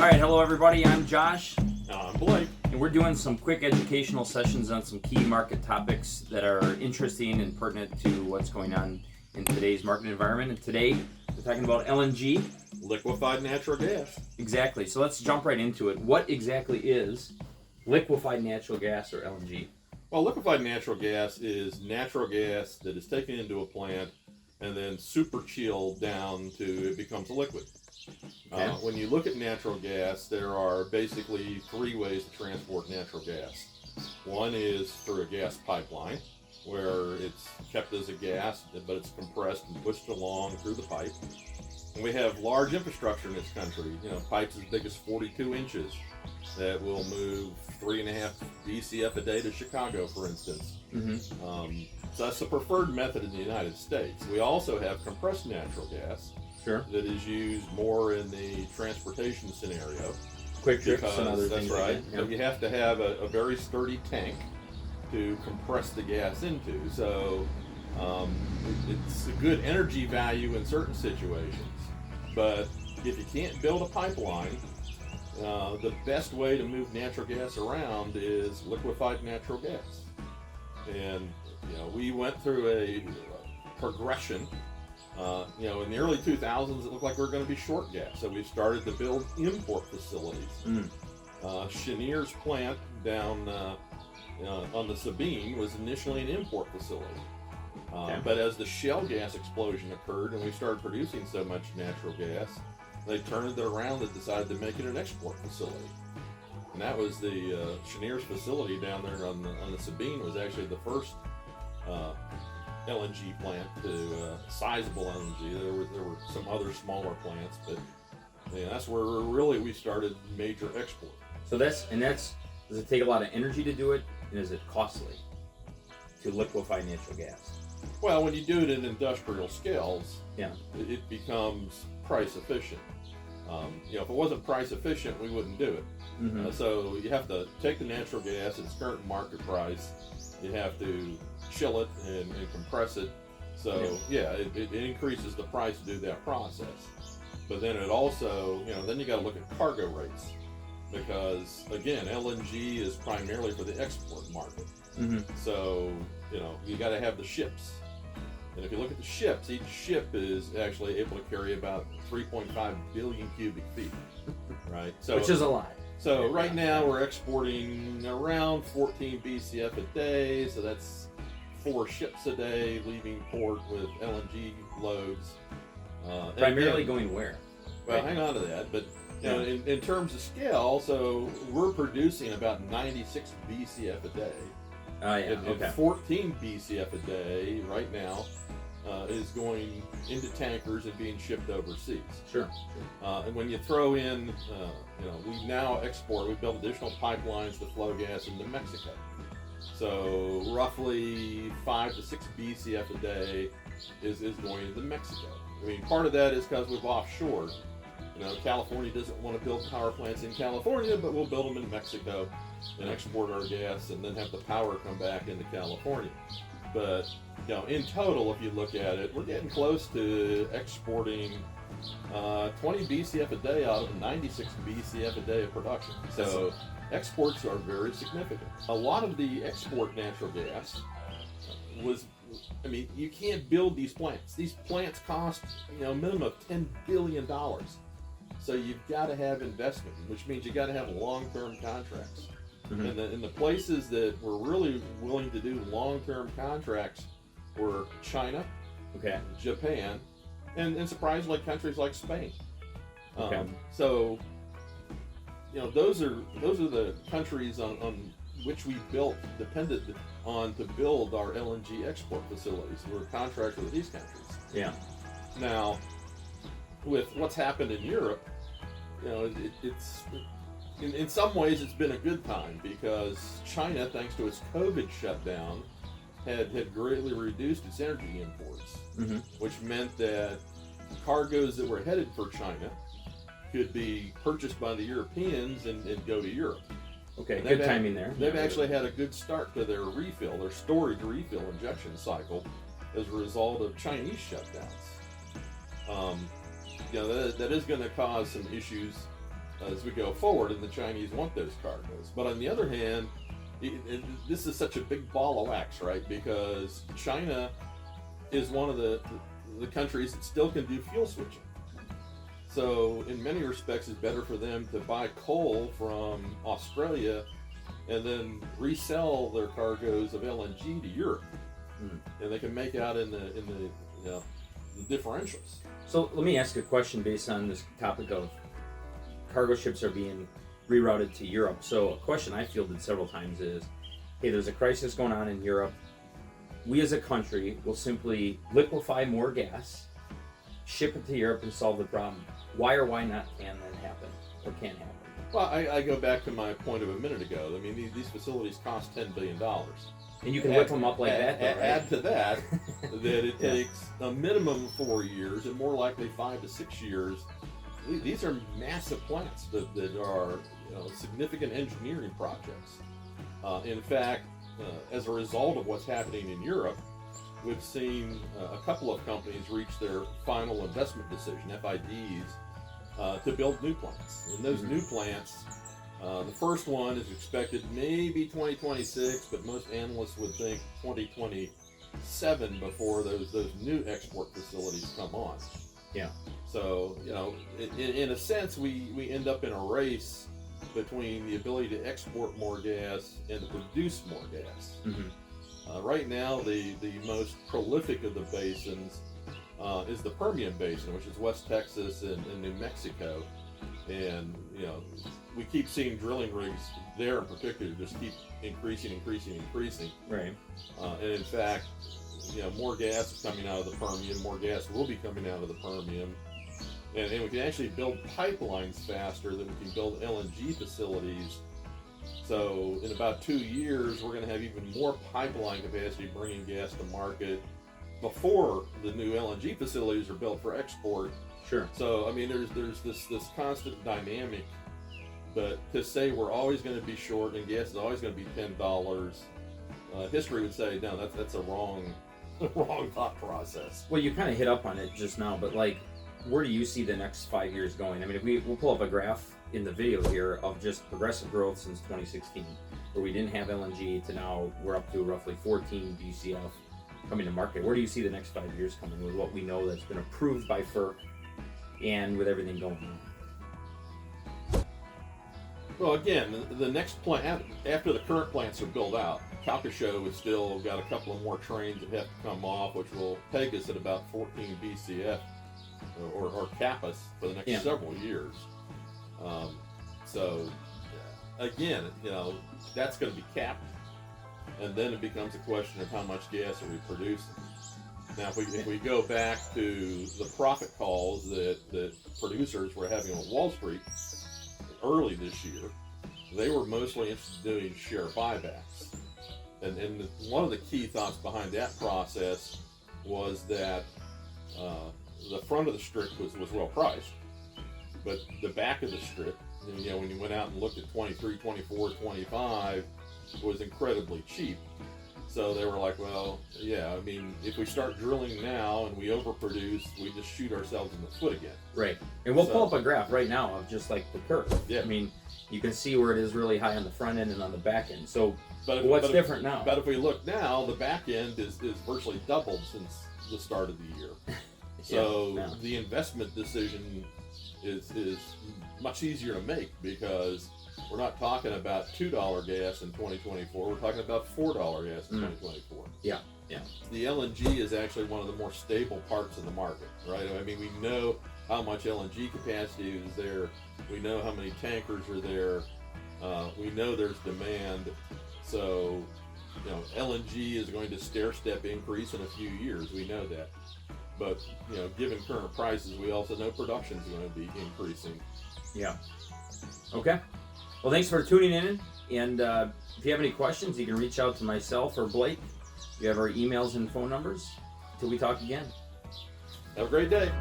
All right, hello everybody. I'm Josh, I'm Blake. and we're doing some quick educational sessions on some key market topics that are interesting and pertinent to what's going on in today's market environment. And today, we're talking about LNG. Liquified natural gas. Exactly. So let's jump right into it. What exactly is liquefied natural gas, or LNG? Well, liquefied natural gas is natural gas that is taken into a plant and then super chilled down to it becomes a liquid. Okay. When you look at natural gas, there are basically three ways to transport natural gas. One is through a gas pipeline, where it's kept as a gas, but it's compressed and pushed along through the pipe. And we have large infrastructure in this country, pipes as big as 42 inches that will move 3.5 BCF a day to Chicago, for instance. Mm-hmm. So that's the preferred method in the United States. We also have compressed natural gas. Sure. That is used more in the transportation scenario. Quick trips and other That's things. right. Like that. But you have to have a very sturdy tank to compress the gas into. So it's a good energy value in certain situations. But if you can't build a pipeline, the best way to move natural gas around is liquefied natural gas. And we went through a progression. In the early 2000s, it looked like we were going to be short gas, so we started to build import facilities. Cheniere's plant down on the Sabine was initially an import facility. But as the shale gas explosion occurred and we started producing so much natural gas, they turned it around and decided to make it an export facility. And that was the Cheniere's facility down there on the Sabine was actually the first LNG plant to sizable LNG. There were some other smaller plants, but that's where really we started major export. So does it take a lot of energy to do it, and is it costly to liquefy natural gas? Well, when you do it in industrial scales, Yeah. it becomes price efficient. If it wasn't price efficient, we wouldn't do it. Mm-hmm. So you have to take the natural gas at its current market price. You have to chill it and compress it. So it increases the price to do that process. But then it also, then you got to look at cargo rates, because again, LNG is primarily for the export market. Mm-hmm. So you got to have the ships. And if you look at the ships, each ship is actually able to carry about 3.5 billion cubic feet, right? So Which is a lot. So right now we're exporting around 14 BCF a day, so that's 4 ships a day leaving port with LNG loads. Primarily going where? Well, hang on to that, but in terms of scale, so we're producing about 96 BCF a day. And 14 BCF a day right now is going into tankers and being shipped overseas. Sure. And when you throw in, we now export, we built additional pipelines to flow gas into Mexico. So roughly 5 to 6 BCF a day is going into Mexico. I mean, part of that is because we've offshored. California doesn't want to build power plants in California, but we'll build them in Mexico and export our gas and then have the power come back into California. But in total, if you look at it, we're getting close to exporting 20 BCF a day out of 96 BCF a day of production. So exports are very significant. A lot of the export natural gas you can't build these plants. These plants cost a minimum of $10 billion. So you've got to have investment, which means you got to have long-term contracts. Mm-hmm. And the places that were really willing to do long-term contracts were China, Japan, and surprisingly countries like Spain. So those are the countries on which we depended on to build our LNG export facilities. We're contracted with these countries. Yeah. Now, with what's happened in Europe, it's in some ways it's been a good time, because China, thanks to its COVID shutdown, had greatly reduced its energy imports, mm-hmm. which meant that cargoes that were headed for China could be purchased by the Europeans and go to Europe. Okay, good timing there. They've actually had a good start to their storage refill injection cycle as a result of Chinese shutdowns. That is going to cause some issues as we go forward, and the Chinese want those cargoes. But on the other hand, this is such a big ball of wax, right? Because China is one of the countries that still can do fuel switching. So in many respects, it's better for them to buy coal from Australia and then resell their cargoes of LNG to Europe, and they can make out in the differentials. So let me ask a question based on this topic of cargo ships are being rerouted to Europe. So a question I fielded several times is, hey, there's a crisis going on in Europe. We as a country will simply liquefy more gas, ship it to Europe, and solve the problem. Why or why not can that happen, or can happen? Well, I go back to my point of a minute ago. I mean, these facilities cost $10 billion. And you can whip them up like that, though, right? Add to that that it takes a minimum of 4 years, and more likely 5 to 6 years. These are massive plants that are significant engineering projects. In fact, as a result of what's happening in Europe, we've seen a couple of companies reach their final investment decision, FIDs, to build new plants. And those new plants, the first one is expected maybe 2026, but most analysts would think 2027 before those new export facilities come on. Yeah. So, in a sense, we end up in a race between the ability to export more gas and to produce more gas. Right now, the most prolific of the basins is the Permian Basin, which is West Texas and New Mexico. And, we keep seeing drilling rigs there in particular just keep increasing. Right. And in fact, more gas is coming out of the Permian, more gas will be coming out of the Permian. And we can actually build pipelines faster than we can build LNG facilities. So in about 2 years, we're going to have even more pipeline capacity bringing gas to market before the new LNG facilities are built for export. Sure. So, I mean, there's this constant dynamic, but to say we're always going to be short and gas is always going to be $10, history would say, no, that's a wrong thought process. Well, you kind of hit up on it just now, but where do you see the next 5 years going? I mean, we'll pull up a graph in the video here of just progressive growth since 2016, where we didn't have LNG to now we're up to roughly 14 BCF coming to market. Where do you see the next 5 years coming with what we know that's been approved by FERC and with everything going on? Well, again, the next plant, after the current plants are built out, Calcasieu has still got a couple of more trains that have to come off, which will take us at about 14 BCF or cap us for the next several years. So, again, that's going to be capped, and then it becomes a question of how much gas are we producing. Now, if we go back to the profit calls that producers were having on Wall Street early this year, they were mostly interested in doing share buybacks. And one of the key thoughts behind that process was that the front of the strip was well priced, but the back of the strip, when you went out and looked at 23, 24, 25, was incredibly cheap. So they were like, well, yeah, I mean, if we start drilling now and we overproduce, we just shoot ourselves in the foot again. Right. And we'll pull up a graph right now of just the curve. Yeah. I mean, you can see where it is really high on the front end and on the back end. So what's different now? But if we look now, the back end is virtually doubled since the start of the year. So the investment decision is much easier to make because we're not talking about $2 gas in 2024. We're talking about $4 gas in 2024. Yeah. The LNG is actually one of the more stable parts of the market, right? I mean, we know how much LNG capacity is there. We know how many tankers are there. We know there's demand. So, LNG is going to stair-step increase in a few years. We know that. But, given current prices, we also know production is going to be increasing. Yeah. Okay. Well, thanks for tuning in. And if you have any questions, you can reach out to myself or Blake. You have our emails and phone numbers. Till we talk again. Have a great day.